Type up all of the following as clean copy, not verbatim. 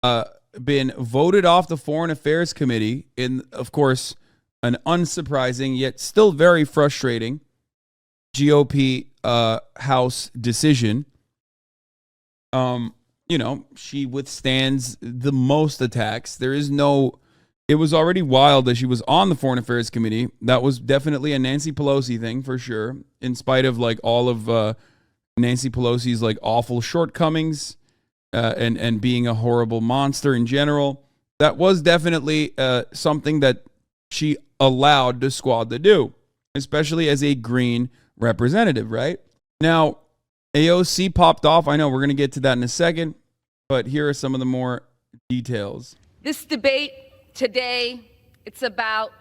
uh, been voted off the Foreign Affairs Committee in, of course, an unsurprising yet still very frustrating GOP House decision. She withstands the most attacks. It was already wild that she was on the Foreign Affairs Committee. That was definitely a Nancy Pelosi thing for sure, in spite of like all of Nancy Pelosi's like awful shortcomings and being a horrible monster in general. That was definitely something that she allowed the squad to do, especially as a Green representative, right? Now, AOC popped off. I know we're going to get to that in a second, but here are some of the more details. This debate today, it's about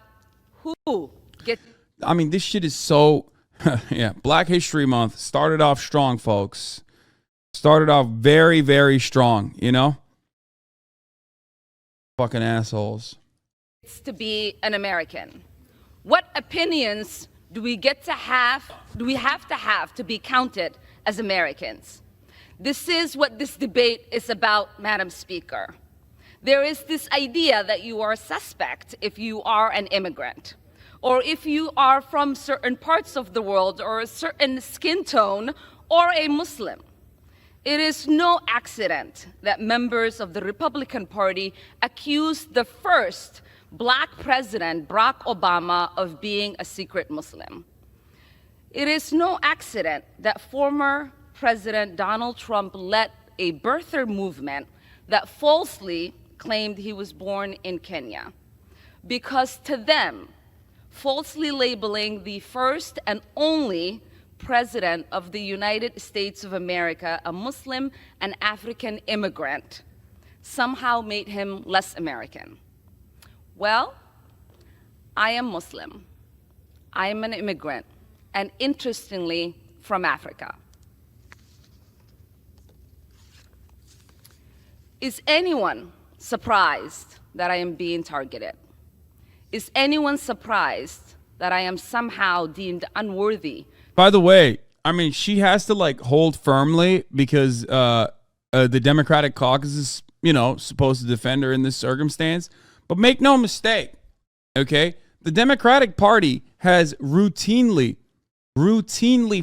who gets... I mean, this shit is so... yeah, Black History Month started off strong, folks. Started off very, very strong, you know? Fucking assholes. To be an American. What opinions do we have to have to be counted as Americans? This is what this debate is about, Madam Speaker. There is this idea that you are a suspect if you are an immigrant, or if you are from certain parts of the world, or a certain skin tone, or a Muslim. It is no accident that members of the Republican Party accused the first Black president, Barack Obama, of being a secret Muslim. It is no accident that former President Donald Trump led a birther movement that falsely claimed he was born in Kenya. Because to them, falsely labeling the first and only president of the United States of America a Muslim and African immigrant somehow made him less American. Well, I am Muslim. I am an immigrant, and interestingly, from Africa. Is anyone surprised that I am being targeted? Is anyone surprised that I am somehow deemed unworthy? By the way, I mean, she has to like hold firmly because the Democratic caucus is, supposed to defend her in this circumstance. But make no mistake, okay? The Democratic Party has routinely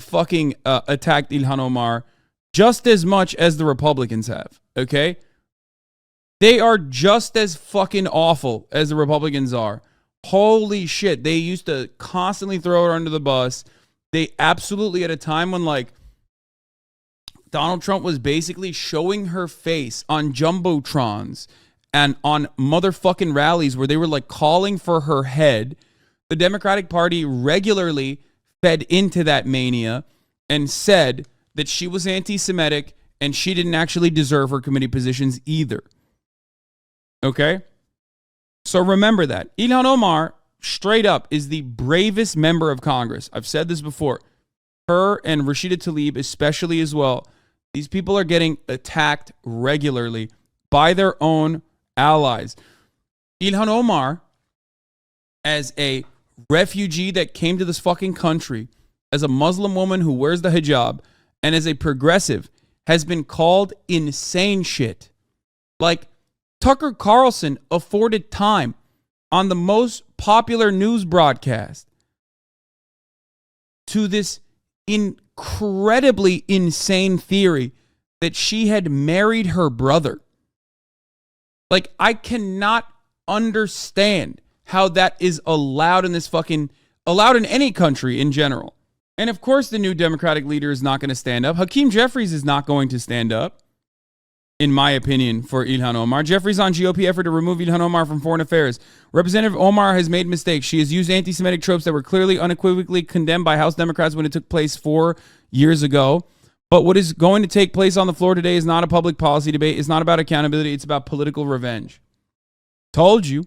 fucking attacked Ilhan Omar just as much as the Republicans have, okay? They are just as fucking awful as the Republicans are. Holy shit. They used to constantly throw her under the bus. They absolutely, at a time when like Donald Trump was basically showing her face on Jumbotrons and on motherfucking rallies where they were like calling for her head, the Democratic Party regularly fed into that mania and said that she was anti-Semitic and she didn't actually deserve her committee positions either. Okay? So remember that. Ilhan Omar, straight up, is the bravest member of Congress. I've said this before. Her and Rashida Tlaib especially as well. These people are getting attacked regularly by their own allies. Ilhan Omar, as a refugee that came to this fucking country, as a Muslim woman who wears the hijab, and as a progressive, has been called insane shit. Like, Tucker Carlson afforded time on the most popular news broadcast to this incredibly insane theory that she had married her brother. Like, I cannot understand how that is allowed allowed in any country in general. And of course, the new Democratic leader is not going to stand up. Hakeem Jeffries is not going to stand up, in my opinion, for Ilhan Omar. Jeffries on GOP effort to remove Ilhan Omar from foreign affairs. Representative Omar has made mistakes. She has used anti-Semitic tropes that were clearly unequivocally condemned by House Democrats when it took place 4 years ago. But what is going to take place on the floor today is not a public policy debate. It's not about accountability. It's about political revenge. Told you.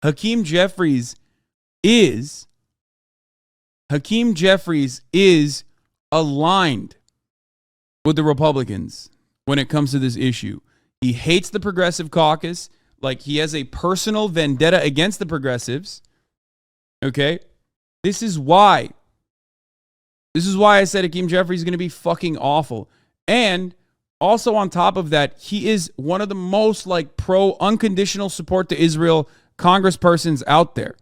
Hakeem Jeffries is aligned with the Republicans when it comes to this issue. He hates the progressive caucus. Like, he has a personal vendetta against the progressives. Okay? This is why I said Hakeem Jeffries is going to be fucking awful. And also on top of that, he is one of the most like pro unconditional support to Israel congresspersons out there.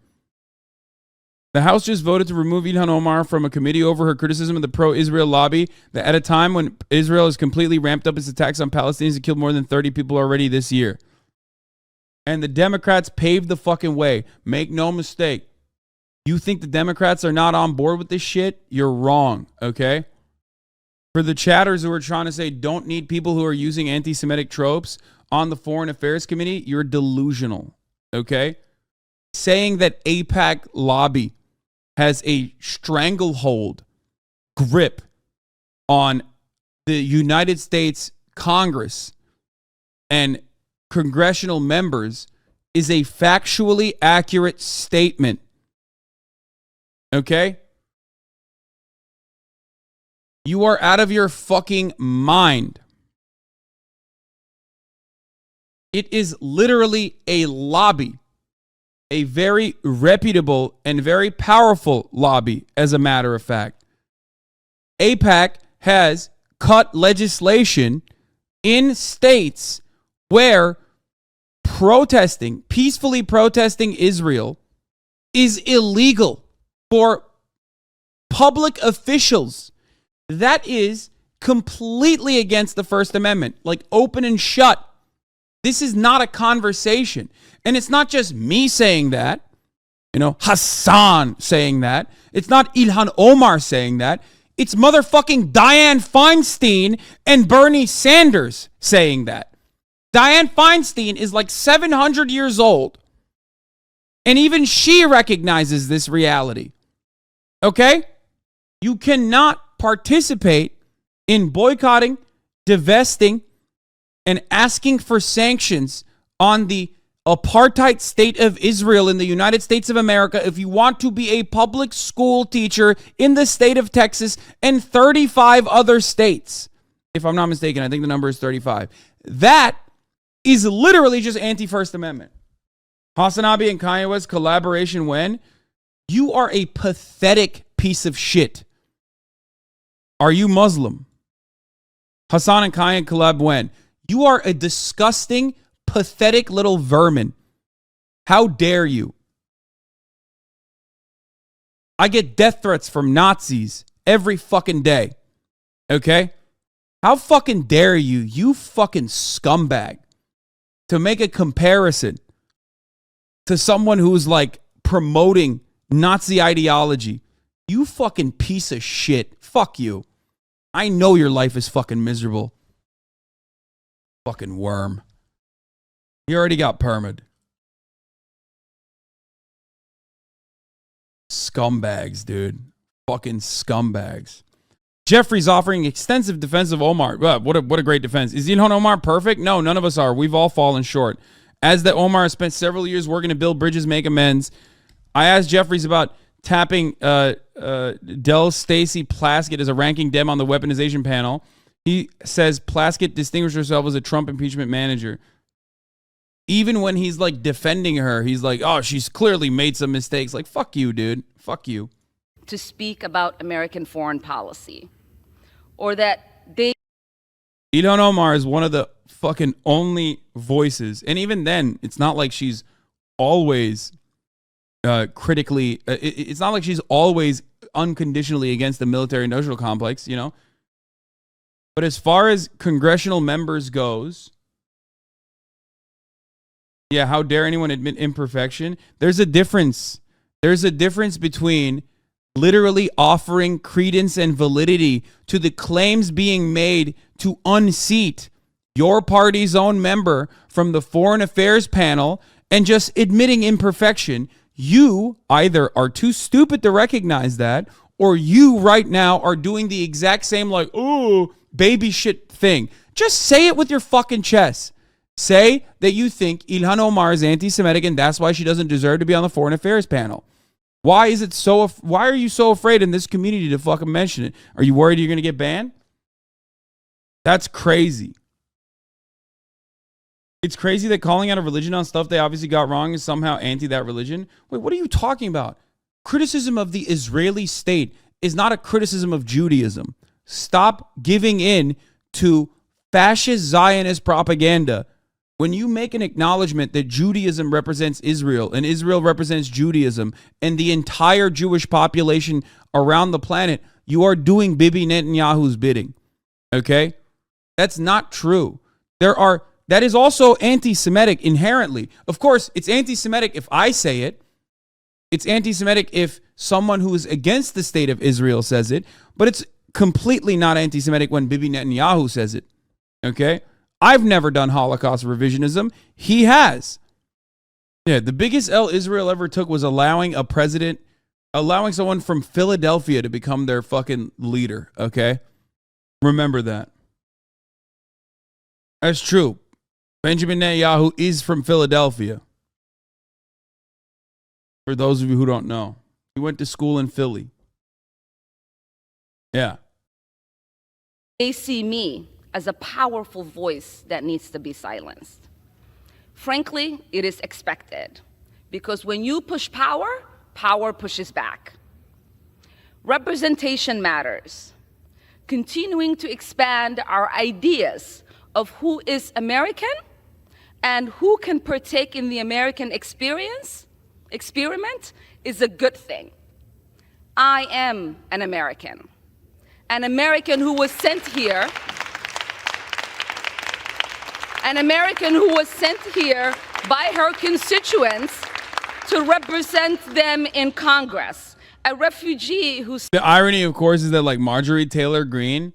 The House just voted to remove Ilhan Omar from a committee over her criticism of the pro-Israel lobby that at a time when Israel has completely ramped up its attacks on Palestinians and killed more than 30 people already this year. And the Democrats paved the fucking way. Make no mistake. You think the Democrats are not on board with this shit? You're wrong, okay? For the chatters who are trying to say don't need people who are using anti-Semitic tropes on the Foreign Affairs Committee, you're delusional, okay? Saying that AIPAC lobby has a stranglehold grip on the United States Congress and congressional members is a factually accurate statement. Okay? You are out of your fucking mind. It is literally a lobby. A very reputable and very powerful lobby, as a matter of fact. AIPAC has cut legislation in states where peacefully protesting Israel is illegal for public officials. That is completely against the First Amendment, like open and shut. This is not a conversation. And it's not just me saying that, Hassan saying that. It's not Ilhan Omar saying that. It's motherfucking Dianne Feinstein and Bernie Sanders saying that. Dianne Feinstein is like 700 years old. And even she recognizes this reality. Okay? You cannot participate in boycotting, divesting, and asking for sanctions on the apartheid state of Israel in the United States of America if you want to be a public school teacher in the state of Texas and 35 other states. If I'm not mistaken, I think the number is 35. That is literally just anti-First Amendment. Hasanabi and Kanye West collaboration when? You are a pathetic piece of shit. Are you Muslim? Hassan and Kanye collab when? You are a disgusting, pathetic little vermin. How dare you? I get death threats from Nazis every fucking day. Okay? How fucking dare you, you fucking scumbag, to make a comparison to someone who's like promoting Nazi ideology. You fucking piece of shit. Fuck you. I know your life is fucking miserable. Fucking worm. You already got permit. Scumbags, dude. Fucking scumbags. Jeffrey's offering extensive defense of Omar. What a great defense. Is Ilhan Omar perfect? No, none of us are. We've all fallen short. As that Omar has spent several years working to build bridges, make amends. I asked Jeffries about tapping Del Stacey Plaskett as a ranking Dem on the weaponization panel. He says Plaskett distinguished herself as a Trump impeachment manager. Even when he's like defending her, he's like, oh, she's clearly made some mistakes. Like, fuck you, dude. Fuck you. To speak about American foreign policy, or that they... Ilhan Omar is one of the fucking only voices. And even then, it's not like she's always critically... it's not like she's always unconditionally against the military-industrial complex, But as far as congressional members goes... Yeah, how dare anyone admit imperfection? There's a difference. There's a difference between literally offering credence and validity to the claims being made to unseat your party's own member from the Foreign Affairs panel and just admitting imperfection. You either are too stupid to recognize that, or you right now are doing the exact same like, oh, baby shit thing. Just say it with your fucking chest. Say that you think Ilhan Omar is anti-Semitic and that's why she doesn't deserve to be on the Foreign Affairs panel. Why are you so afraid in this community to fucking mention it? Are you worried you're going to get banned? That's crazy. It's crazy that calling out a religion on stuff they obviously got wrong is somehow anti that religion. Wait, what are you talking about? Criticism of the Israeli state is not a criticism of Judaism. Stop giving in to fascist Zionist propaganda. When you make an acknowledgement that Judaism represents Israel and Israel represents Judaism and the entire Jewish population around the planet, you are doing Bibi Netanyahu's bidding. Okay? That's not true. That is also anti-Semitic inherently. Of course, it's anti-Semitic if I say it. It's anti-Semitic if someone who is against the state of Israel says it. But it's completely not anti-Semitic when Bibi Netanyahu says it. Okay? I've never done Holocaust revisionism. He has. Yeah, the biggest L Israel ever took was allowing someone from Philadelphia to become their fucking leader. Okay? Remember that. That's true. Benjamin Netanyahu is from Philadelphia. For those of you who don't know, he went to school in Philly. Yeah. They see me as a powerful voice that needs to be silenced. Frankly, it is expected, because when you push power, power pushes back. Representation matters. Continuing to expand our ideas of who is American and who can partake in the American experiment is a good thing. I am an American who was sent here, by her constituents to represent them in Congress. A refugee who's... The irony, of course, is that like Marjorie Taylor Greene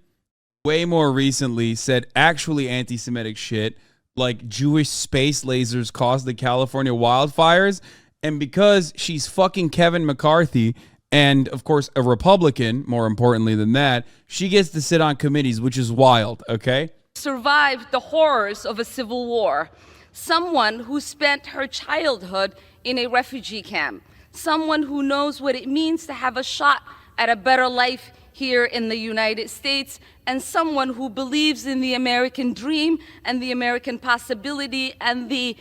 way more recently said actually anti-Semitic shit, like Jewish space lasers caused the California wildfires. And because she's fucking Kevin McCarthy and, of course, a Republican, more importantly than that, she gets to sit on committees, which is wild, okay? Survived the horrors of a civil war. Someone who spent her childhood in a refugee camp. Someone who knows what it means to have a shot at a better life here in the United States, and someone who believes in the American dream and the American possibility and the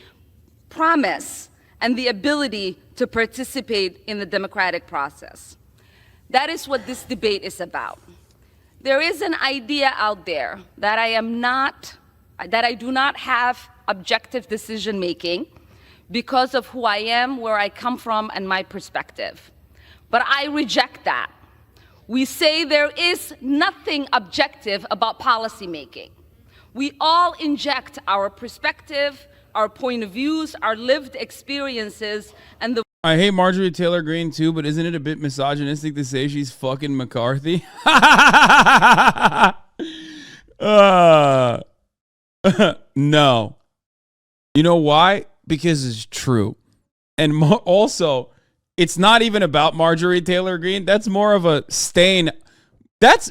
promise and the ability to participate in the democratic process. That is what this debate is about. There is an idea out there that I do not have objective decision making because of who I am, where I come from, and my perspective. But I reject that. We say there is nothing objective about policymaking. We all inject our perspective, our point of views, our lived experiences, and the... I hate Marjorie Taylor Greene too, but isn't it a bit misogynistic to say she's fucking McCarthy? No. You know why? Because it's true. And also, it's not even about Marjorie Taylor Greene. That's more of a stain.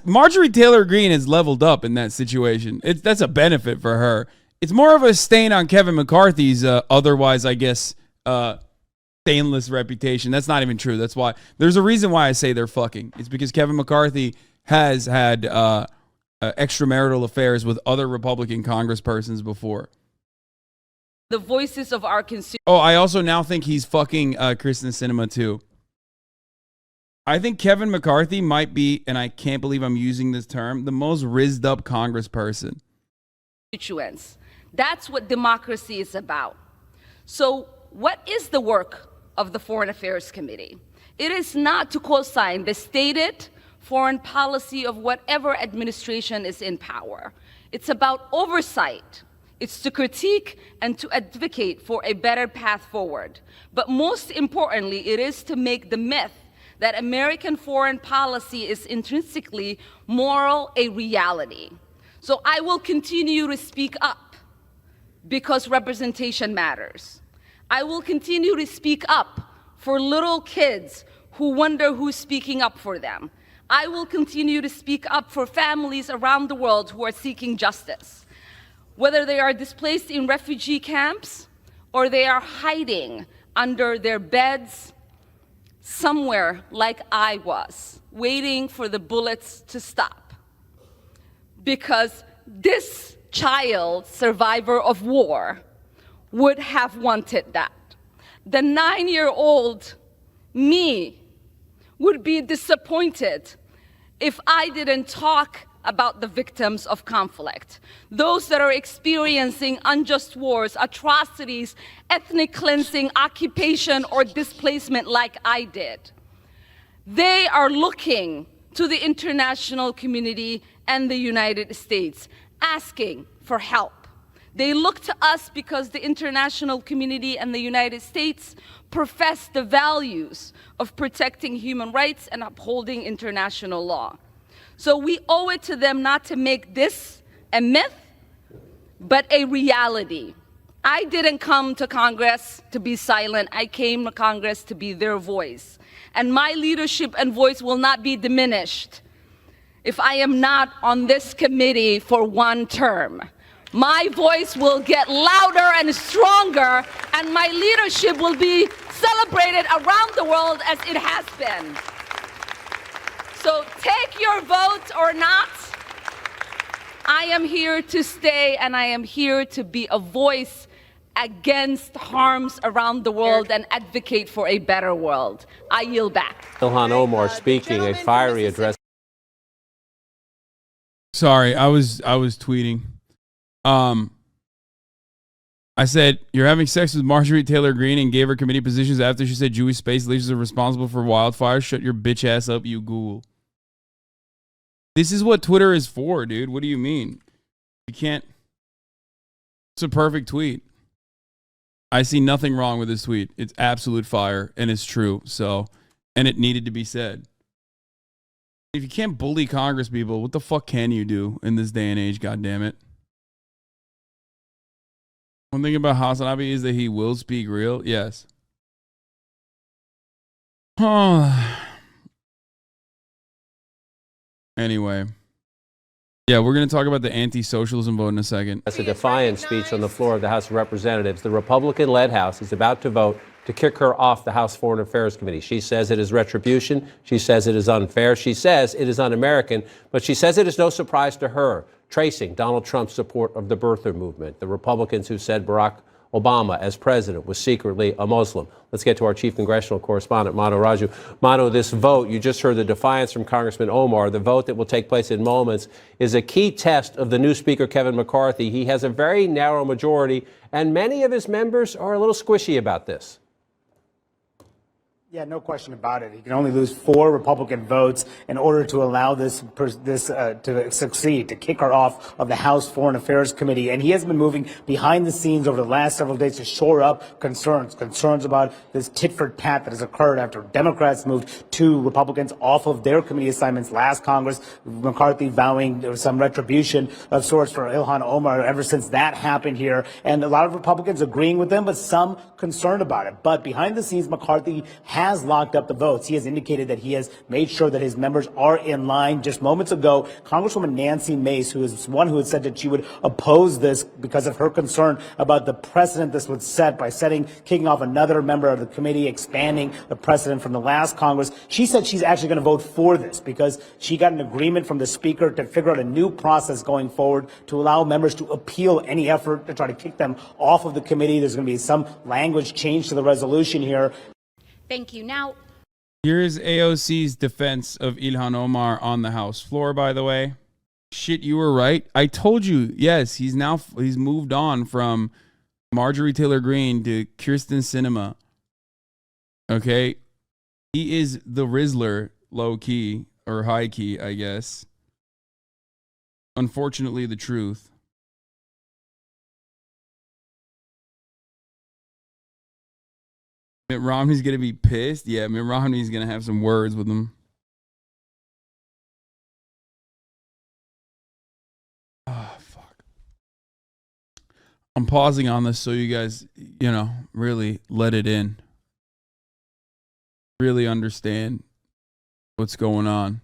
Marjorie Taylor Greene has leveled up in that situation. That's a benefit for her. It's more of a stain on Kevin McCarthy's otherwise, I guess, stainless reputation. That's not even true. That's why there's a reason why I say they're fucking. It's because Kevin McCarthy has had extramarital affairs with other Republican congresspersons before. The voices of our consumers. Oh, I also now think he's fucking Kristen Sinema too. I think Kevin McCarthy might be, and I can't believe I'm using this term, the most rizzed up congressperson. Constituents. That's what democracy is about. So what is the work of the Foreign Affairs Committee? It is not to co-sign the stated foreign policy of whatever administration is in power. It's about oversight. It's to critique and to advocate for a better path forward. But most importantly, it is to make the myth that American foreign policy is intrinsically moral a reality. So I will continue to speak up because representation matters. I will continue to speak up for little kids who wonder who's speaking up for them. I will continue to speak up for families around the world who are seeking justice. Whether they are displaced in refugee camps or they are hiding under their beds somewhere like I was, waiting for the bullets to stop. Because this child, survivor of war, would have wanted that. The 9-year-old me would be disappointed if I didn't talk about the victims of conflict, those that are experiencing unjust wars, atrocities, ethnic cleansing, occupation, or displacement like I did. They are looking to the international community and the United States, asking for help. They look to us because the international community and the United States profess the values of protecting human rights and upholding international law. So we owe it to them not to make this a myth, but a reality. I didn't come to Congress to be silent. I came to Congress to be their voice. And my leadership and voice will not be diminished if I am not on this committee for one term. My voice will get louder and stronger, and my leadership will be celebrated around the world as it has been. So take your vote or not. I am here to stay, and I am here to be a voice against harms around the world and advocate for a better world. I yield back. Ilhan Omar speaking a fiery address. Sorry, I was tweeting. I said, you're having sex with Marjorie Taylor Greene and gave her committee positions after she said Jewish space leaders are responsible for wildfires. Shut your bitch ass up, you ghoul. This is what Twitter is for, dude. What do you mean? You can't. It's a perfect tweet. I see nothing wrong with this tweet. It's absolute fire, and it's true. So, and it needed to be said. If you can't bully Congress people, what the fuck can you do in this day and age? God damn it. One thing about Hasanabi is that he will speak real. Yes. Anyway. Yeah, we're going to talk about the anti-socialism vote in a second. That's a defiant speech on the floor of the House of Representatives. The Republican-led House is about to vote to kick her off the House Foreign Affairs Committee. She says it is retribution. She says it is unfair. She says it is un-American. But she says it is no surprise to her, tracing Donald Trump's support of the birther movement, the Republicans who said Barack Obama, as president, was secretly a Muslim. Let's get to our chief congressional correspondent, Mano Raju. Mano, this vote, you just heard the defiance from Congressman Omar. The vote that will take place in moments is a key test of the new Speaker, Kevin McCarthy. He has a very narrow majority, and many of his members are a little squishy about this. Yeah, no question about it. He can only lose 4 Republican votes in order to allow this to succeed, to kick her off of the House Foreign Affairs Committee. And he has been moving behind the scenes over the last several days to shore up concerns about this tit-for-tat that has occurred after Democrats moved 2 Republicans off of their committee assignments last Congress, McCarthy vowing there was some retribution of sorts for Ilhan Omar ever since that happened here. And a lot of Republicans agreeing with them, but some concerned about it. But behind the scenes, McCarthy has locked up the votes. He has indicated that he has made sure that his members are in line. Just moments ago, Congresswoman Nancy Mace, who is one who had said that she would oppose this because of her concern about the precedent this would set by kicking off another member of the committee, expanding the precedent from the last Congress. She said she's actually going to vote for this because she got an agreement from the Speaker to figure out a new process going forward to allow members to appeal any effort to try to kick them off of the committee. There's going to be some language change to the resolution here. Thank you. Now, here's AOC's defense of Ilhan Omar on the House floor, by the way. Shit, you were right. I told you, yes, he's moved on from Marjorie Taylor Greene to Kirsten Sinema. Okay? He is the Rizzler, low key, or high key, I guess. Unfortunately, the truth. Mitt Romney's going to be pissed. Yeah, Mitt Romney's going to have some words with him. Oh, fuck. I'm pausing on this so you guys, really let it in. Really understand what's going on.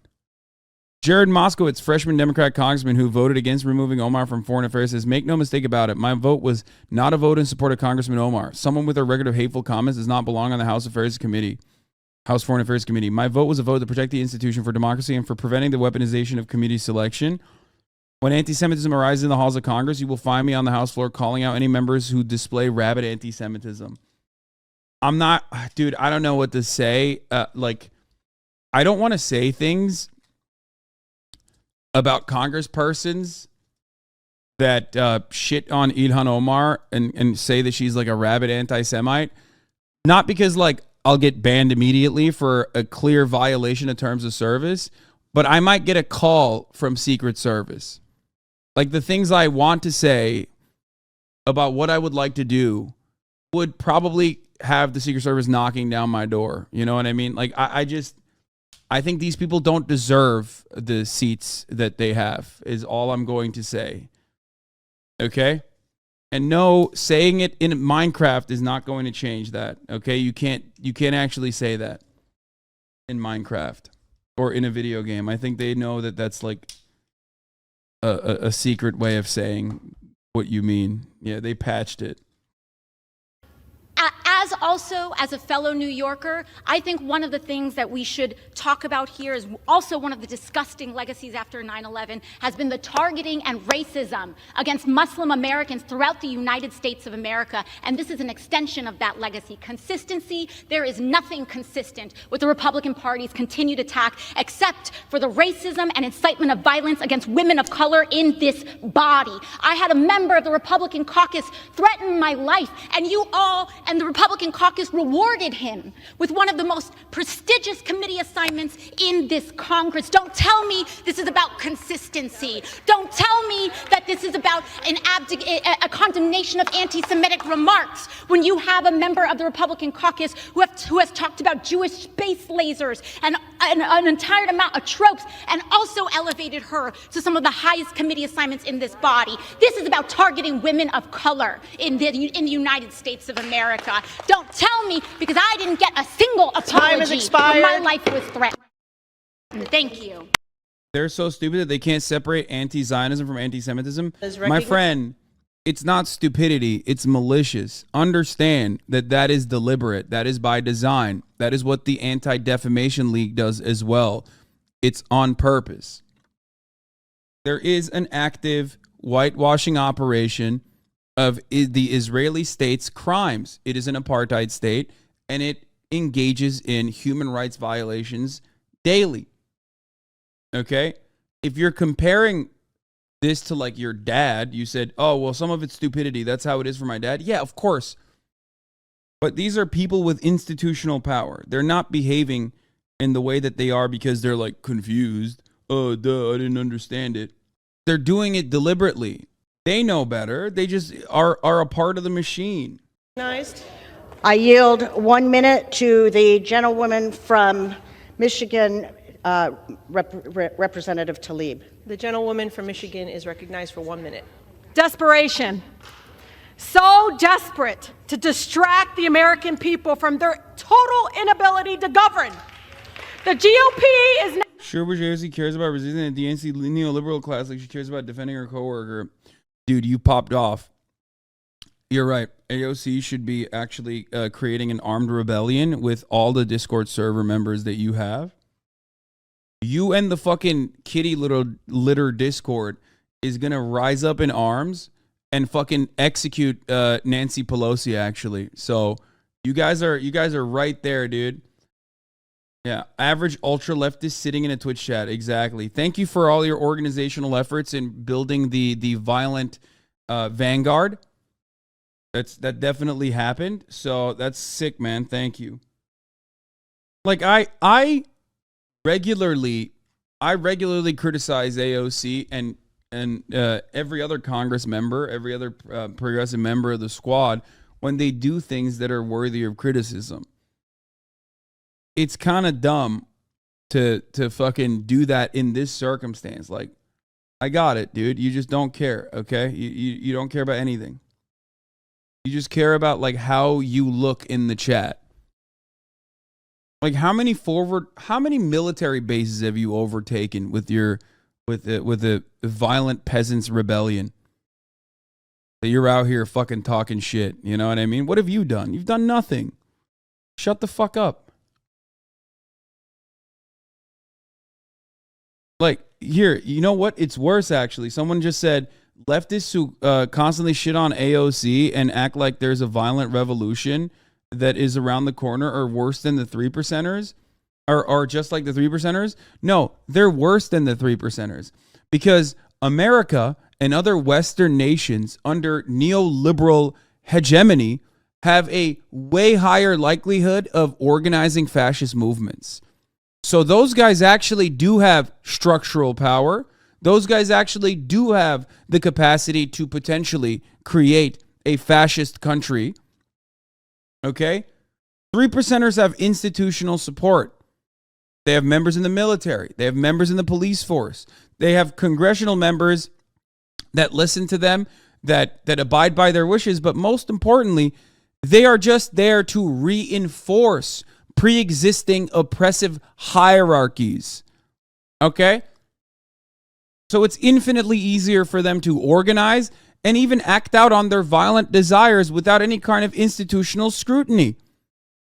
Jared Moskowitz, freshman Democrat congressman who voted against removing Omar from Foreign Affairs, says, make no mistake about it, my vote was not a vote in support of Congressman Omar. Someone with a record of hateful comments does not belong on the House Foreign Affairs Committee. My vote was a vote to protect the institution for democracy and for preventing the weaponization of committee selection. When anti-Semitism arises in the halls of Congress, you will find me on the House floor calling out any members who display rabid anti-Semitism. I'm not, dude, I don't know what to say. I don't want to say things about congresspersons that shit on Ilhan Omar and say that she's like a rabid anti-Semite, not because like I'll get banned immediately for a clear violation of terms of service, but I might get a call from Secret Service. Like the things I want to say about what I would like to do would probably have the Secret Service knocking down my door. You know what I mean? Like I think these people don't deserve the seats that they have, is all I'm going to say. Okay? And no, saying it in Minecraft is not going to change that. Okay? You can't actually say that in Minecraft or in a video game. I think they know that that's like a secret way of saying what you mean. Yeah, they patched it. As a fellow New Yorker, I think one of the things that we should talk about here is also one of the disgusting legacies after 9/11 has been the targeting and racism against Muslim Americans throughout the United States of America. And this is an extension of that legacy. Consistency, there is nothing consistent with the Republican Party's continued attack except for the racism and incitement of violence against women of color in this body. I had a member of the Republican caucus threaten my life, and you all and the Republican caucus rewarded him with one of the most prestigious committee assignments in this Congress. Don't tell me this is about consistency. Don't tell me that this is about a condemnation of anti-Semitic remarks when you have a member of the Republican caucus who has talked about Jewish space lasers and an entire amount of tropes and also elevated her to some of the highest committee assignments in this body. This is about targeting women of color in the United States of America. Don't tell me, because I didn't get a single apology when my life was threatened. Thank you. They're so stupid that they can't separate anti-Zionism from anti-Semitism. My friend, it's not stupidity. It's malicious. Understand that that is deliberate. That is by design. That is what the Anti-Defamation League does as well. It's on purpose. There is an active whitewashing operation of the Israeli state's crimes. It is an apartheid state, and it engages in human rights violations daily. Okay? If you're comparing this to like your dad, you said, oh, well, some of it's stupidity. That's how it is for my dad. Yeah, of course. But these are people with institutional power. They're not behaving in the way that they are because they're like confused. Oh, duh, I didn't understand it. They're doing it deliberately. They know better. They just are a part of the machine. I yield 1 minute to the gentlewoman from Michigan, Representative Tlaib. The gentlewoman from Michigan is recognized for 1 minute. Desperation. So desperate to distract the American people from their total inability to govern. The GOP is now. Sure, AOC cares about resisting the DNC neoliberal class like she cares about defending her coworker. Dude, you popped off. You're right. AOC should be actually creating an armed rebellion with all the Discord server members that you have. You and the fucking kitty little litter Discord is going to rise up in arms and fucking execute Nancy Pelosi, actually. So you guys are right there, dude. Yeah, average ultra leftist sitting in a Twitch chat. Exactly. Thank you for all your organizational efforts in building the violent vanguard. That definitely happened. So that's sick, man. Thank you. Like I regularly criticize AOC and every other Congress member, every other progressive member of the squad when they do things that are worthy of criticism. It's kind of dumb to fucking do that in this circumstance. Like, I got it, dude. You just don't care, okay? You don't care about anything. You just care about like how you look in the chat. Like how many military bases have you overtaken with the violent peasants rebellion? That you're out here fucking talking shit, you know what I mean? What have you done? You've done nothing. Shut the fuck up. Like, here, you know what? It's worse, actually. Someone just said, leftists who constantly shit on AOC and act like there's a violent revolution that is around the corner are worse than the 3%ers, or just like the 3%ers. No, they're worse than the 3%ers. because America and other Western nations under neoliberal hegemony have a way higher likelihood of organizing fascist movements. So those guys actually do have structural power. Those guys actually do have the capacity to potentially create a fascist country. Okay? 3%ers have institutional support. They have members in the military. They have members in the police force. They have congressional members that listen to them, that abide by their wishes. But most importantly, they are just there to reinforce pre-existing oppressive hierarchies. Okay? So it's infinitely easier for them to organize and even act out on their violent desires without any kind of institutional scrutiny,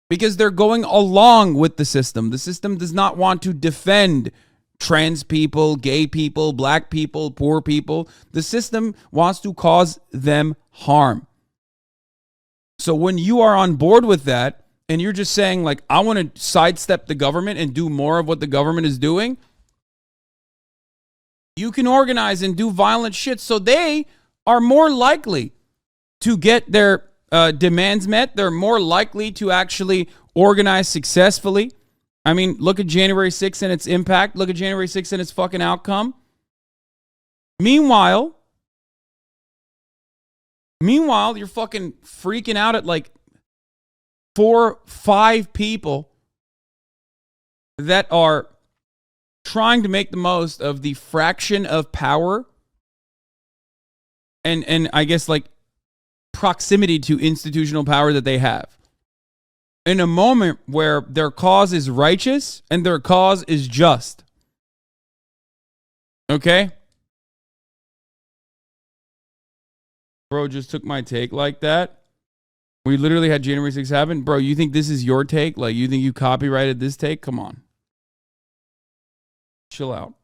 because they're going along with the system. The system does not want to defend trans people, gay people, black people, poor people. The system wants to cause them harm. So when you are on board with that, and you're just saying, like, I want to sidestep the government and do more of what the government is doing, you can organize and do violent shit. So they are more likely to get their demands met. They're more likely to actually organize successfully. I mean, look at January 6th and its impact. Look at January 6th and its fucking outcome. Meanwhile, you're fucking freaking out at like 4, 5 people that are trying to make the most of the fraction of power and I guess like proximity to institutional power that they have, in a moment where their cause is righteous and their cause is just. Okay? Bro just took my take like that. We literally had January 6th happen. Bro, you think this is your take? Like, you think you copyrighted this take? Come on. Chill out.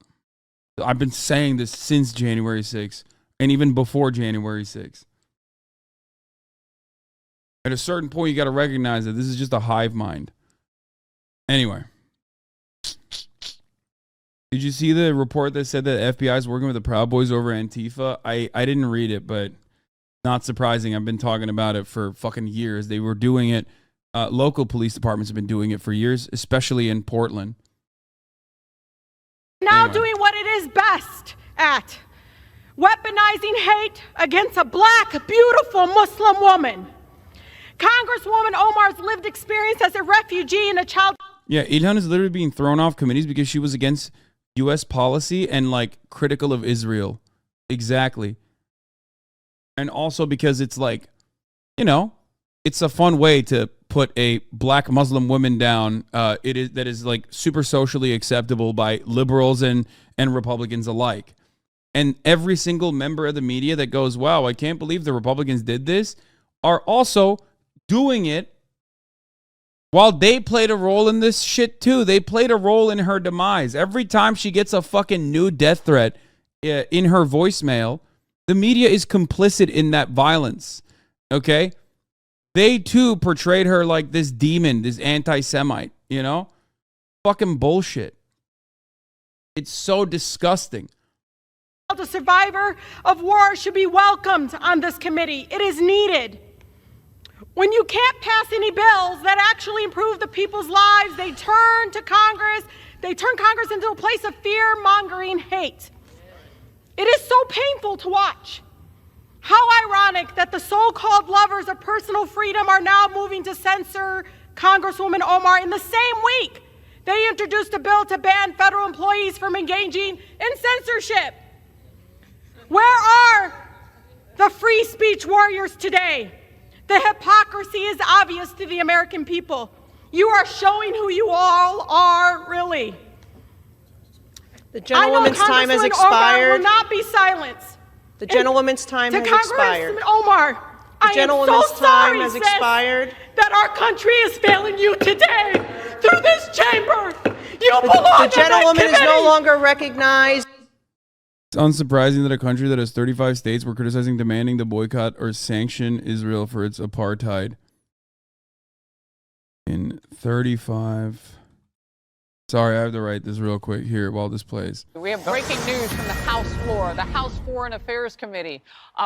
I've been saying this since January 6th and even before January 6th. At a certain point, you got to recognize that this is just a hive mind. Anyway. Did you see the report that said that FBI is working with the Proud Boys over Antifa? I didn't read it, but not surprising. I've been talking about it for fucking years. They were doing it. Local police departments have been doing it for years, especially in Portland. Now doing what it is best at, weaponizing hate against a black, beautiful Muslim woman. Congresswoman Omar's lived experience as a refugee and a child. Yeah, Ilhan is literally being thrown off committees because she was against U.S. policy and like critical of Israel. Exactly. And also because it's like, you know, it's a fun way to put a black Muslim woman down. That is like super socially acceptable by liberals and Republicans alike. And every single member of the media that goes, wow, I can't believe the Republicans did this, are also doing it while they played a role in this shit too. They played a role in her demise. Every time she gets a fucking new death threat in her voicemail, the media is complicit in that violence. Okay? They too portrayed her like this demon, this anti-Semite, you know? Fucking bullshit. It's so disgusting. The survivor of war should be welcomed on this committee. It is needed. When you can't pass any bills that actually improve the people's lives, they turn to Congress. They turn Congress into a place of fear-mongering hate. It is so painful to watch. How ironic that the so-called lovers of personal freedom are now moving to censor Congresswoman Omar in the same week they introduced a bill to ban federal employees from engaging in censorship. Where are the free speech warriors today? The hypocrisy is obvious to the American people. You are showing who you all are, really. The gentlewoman's time has expired. Omar will not be silenced. The gentlewoman's time has expired. To Congressman Omar, I am so sorry, sis, that our country is failing you today through this chamber. You belong. The gentlewoman is no longer recognized. It's unsurprising that a country that has 35 states were criticizing demanding the boycott or sanction Israel for its apartheid. In 35 Sorry, I have to write this real quick here while this plays. We have breaking news from the House floor. The House Foreign Affairs Committee.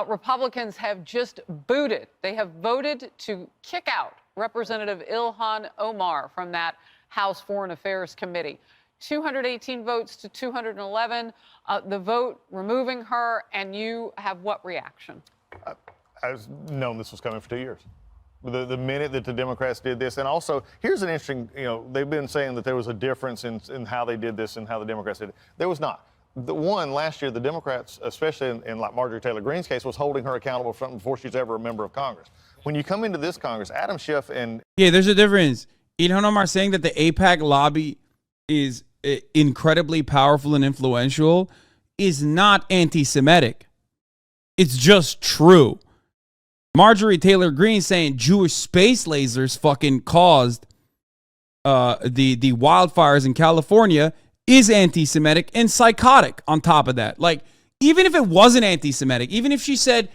Republicans have just booted. They have voted to kick out Representative Ilhan Omar from that House Foreign Affairs Committee. 218 votes to 211. The vote removing her, and you have what reaction? I've known this was coming for 2 years. The minute that the Democrats did this, and also here's an interesting, they've been saying that there was a difference in how they did this and how the Democrats did it. There was not. The one last year, the Democrats, especially in like Marjorie Taylor Greene's case, was holding her accountable for something before she's ever a member of Congress. When you come into this Congress, Adam Schiff and there's a difference. Ilhan Omar saying that the AIPAC lobby is incredibly powerful and influential is not anti-Semitic. It's just true. Marjorie Taylor Greene saying Jewish space lasers fucking caused the wildfires in California is anti-Semitic and psychotic on top of that. Like, even if it wasn't anti-Semitic, even if she said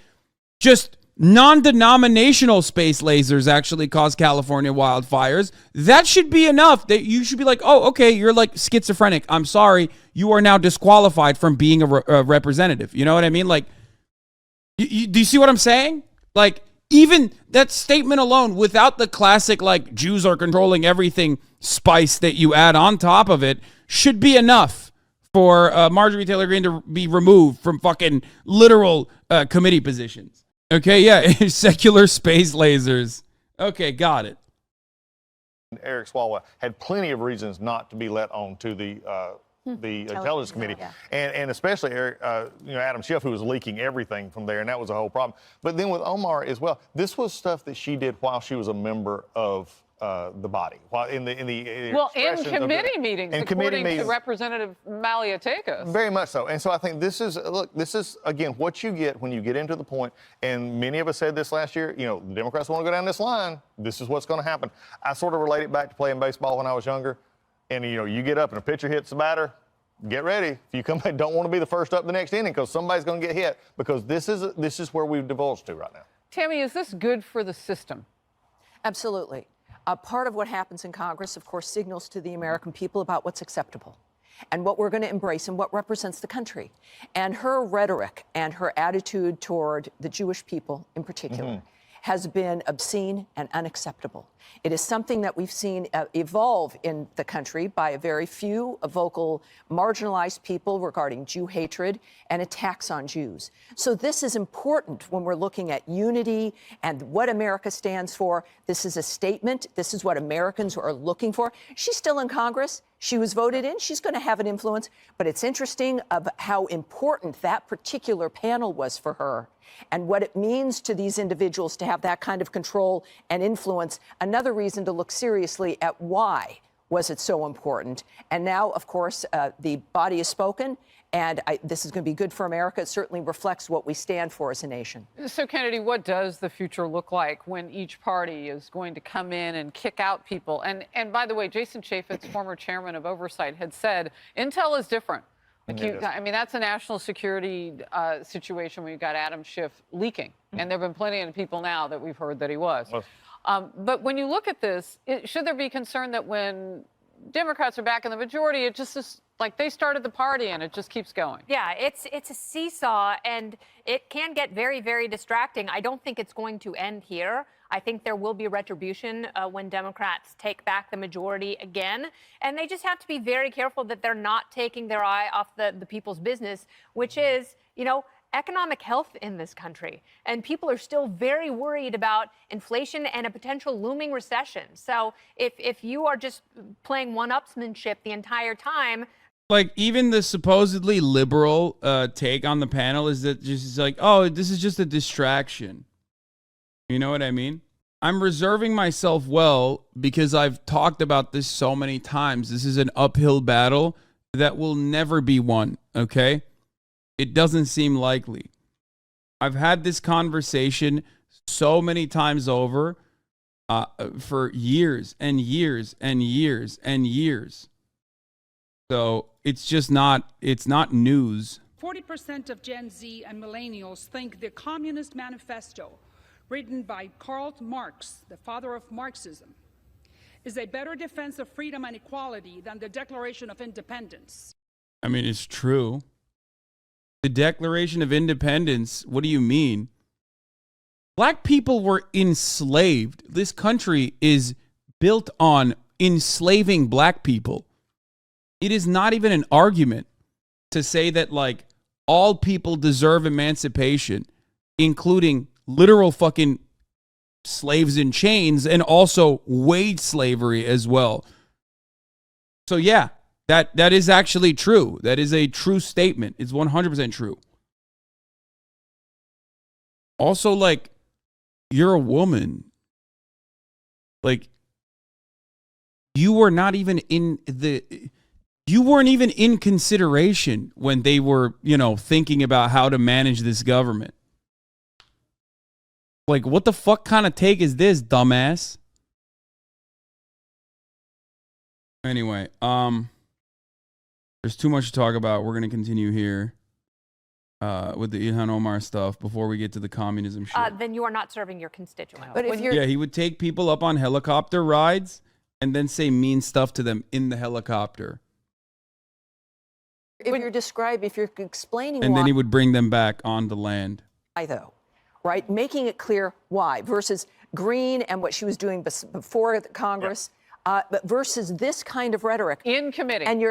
just non-denominational space lasers actually caused California wildfires, that should be enough that you should be like, oh, okay, you're like schizophrenic. I'm sorry. You are now disqualified from being a representative. You know what I mean? Like, do you see what I'm saying? Like, even that statement alone, without the classic, like, Jews are controlling everything spice that you add on top of it, should be enough for Marjorie Taylor Greene to be removed from fucking literal committee positions. Okay, yeah, secular space lasers. Okay, got it. Eric Swalwell had plenty of reasons not to be let on to the Intelligence Committee, and especially Eric, Adam Schiff, who was leaking everything from there, and that was a whole problem. But then with Omar as well, this was stuff that she did while she was a member of the body, while in committee meetings, according to Representative Maliatekis. Very much so. And so I think this is again what you get when you get into the point. And many of us said this last year. The Democrats want to go down this line. This is what's going to happen. I sort of relate it back to playing baseball when I was younger. And, you get up and a pitcher hits the batter, get ready. If you come back, don't want to be the first up the next inning because somebody's going to get hit because this is where we've divulged to right now. Tammy, is this good for the system? Absolutely. Part of what happens in Congress, of course, signals to the American people about what's acceptable and what we're going to embrace and what represents the country. And her rhetoric and her attitude toward the Jewish people in particular has been obscene and unacceptable. It is something that we've seen evolve in the country by a very few vocal, marginalized people regarding Jew hatred and attacks on Jews. So this is important when we're looking at unity and what America stands for. This is a statement. This is what Americans are looking for. She's still in Congress. She was voted in. She's going to have an influence. But it's interesting of how important that particular panel was for her and what it means to these individuals to have that kind of control and influence. Another reason to look seriously at why was it so important. And now, of course, the body has spoken, and this is going to be good for America. It certainly reflects what we stand for as a nation. So, Kennedy, what does the future look like when each party is going to come in and kick out people? And by the way, Jason Chaffetz, former chairman of Oversight, had said Intel is different. That's a national security situation where you've got Adam Schiff leaking. And there have been plenty of people now that we've heard that he was. But when you look at this, should there be concern that when Democrats are back in the majority, it just is like they started the party and it just keeps going? Yeah, it's a seesaw, and it can get very, very distracting. I don't think it's going to end here. I think there will be retribution when Democrats take back the majority again. And they just have to be very careful that they're not taking their eye off the people's business, which is, economic health in this country. And people are still very worried about inflation and a potential looming recession. So if you are just playing one-upsmanship the entire time. Like, even the supposedly liberal take on the panel is that just like, oh, this is just a distraction. You know what I mean? I'm reserving myself well because I've talked about this so many times. This is an uphill battle that will never be won, okay? It doesn't seem likely. I've had this conversation so many times over for years and years and years and years. So it's not news. 40% of Gen Z and millennials think the Communist Manifesto, written by Karl Marx, the father of Marxism, is a better defense of freedom and equality than the Declaration of Independence. I mean, it's true. The Declaration of Independence, what do you mean? Black people were enslaved. This country is built on enslaving black people. It is not even an argument to say that, like, all people deserve emancipation, including literal fucking slaves in chains and also wage slavery as well. So yeah, that is actually true. That is a true statement. It's 100% true. Also, like, you're a woman. Like, you weren't even in consideration when they were, thinking about how to manage this government. Like, what the fuck kind of take is this, dumbass? Anyway, there's too much to talk about. We're going to continue here with the Ilhan Omar stuff before we get to the communism shit. Then you are not serving your constituents. But if you're, yeah, he would take people up on helicopter rides and then say mean stuff to them in the helicopter. if you're explaining and why, then he would bring them back on the land. Though, right? Making it clear why versus Green and what she was doing before the Congress. But versus this kind of rhetoric in committee, and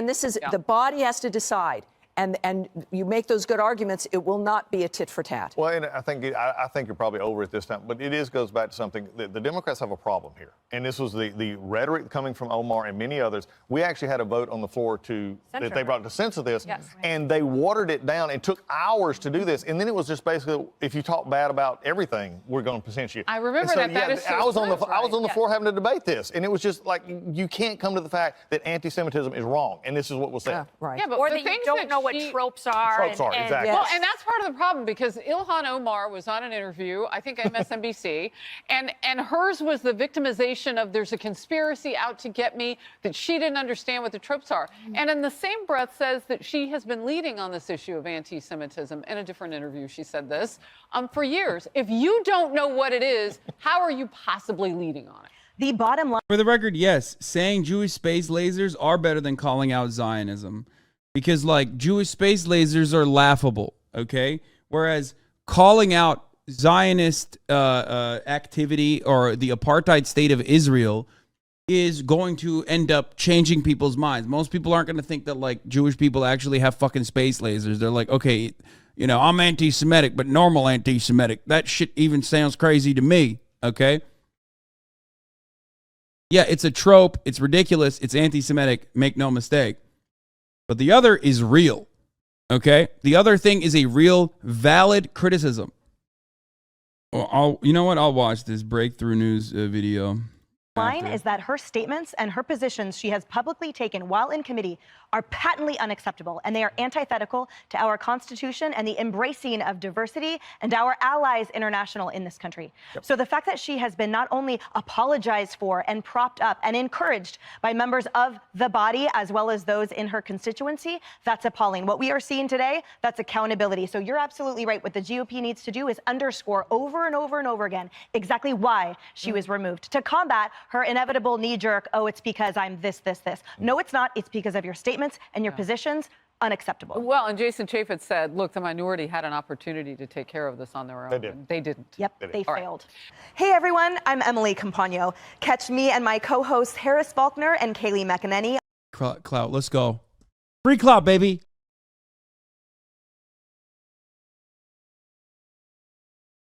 this is the body has to decide, and you make those good arguments. It will not be a tit for tat. Well, and I think you're probably over it this time, but goes back to something that the Democrats have a problem here, and this was the rhetoric coming from Omar and many others. We actually had a vote on the floor that they brought to censor this, and they watered it down and took hours to do this, and then it was just basically, if you talk bad about everything, we're going to censor you. I remember that. That is so I was on the floor having to debate this, and it was just like, you can't come to the fact that anti-Semitism is wrong, and this is what was said. Right. Yeah, but or that you don't know what tropes are. Exactly. Well, and that's part of the problem, because Ilhan Omar was on an interview, I think MSNBC, and hers was the victimization of there's a conspiracy out to get me, that she didn't understand what the tropes are. And in the same breath says that she has been leading on this issue of anti-Semitism. In a different interview, she said this, for years. If you don't know what it is, how are you possibly leading on it? The bottom line. For the record, yes, saying Jewish space lasers are better than calling out Zionism. Because, like, Jewish space lasers are laughable, okay? Whereas calling out Zionist activity or the apartheid state of Israel is going to end up changing people's minds. Most people aren't going to think that, like, Jewish people actually have fucking space lasers. They're like, okay, I'm anti-Semitic, but normal anti-Semitic. That shit even sounds crazy to me, okay? Yeah, it's a trope. It's ridiculous. It's anti-Semitic. Make no mistake. But the other is real, okay? The other thing is a real, valid criticism. Well, you know what? I'll watch this breakthrough news video. Line is that her statements and her positions she has publicly taken while in committee are patently unacceptable, and they are antithetical to our Constitution and the embracing of diversity and our allies international in this country. So the fact that she has been not only apologized for and propped up and encouraged by members of the body as well as those in her constituency, that's appalling. What we are seeing today, that's accountability. So you're absolutely right. What the GOP needs to do is underscore over and over and over again exactly why she was removed, to combat her inevitable knee-jerk, oh, it's because I'm this. No, it's not. It's because of your statements and your positions. Unacceptable. Well, and Jason Chaffetz said, look, the minority had an opportunity to take care of this on their own. They didn't. Yep, they failed. Hey, everyone. I'm Emily Campagno. Catch me and my co-hosts Harris Faulkner and Kaylee McEnany. Clout, let's go. Free clout, baby.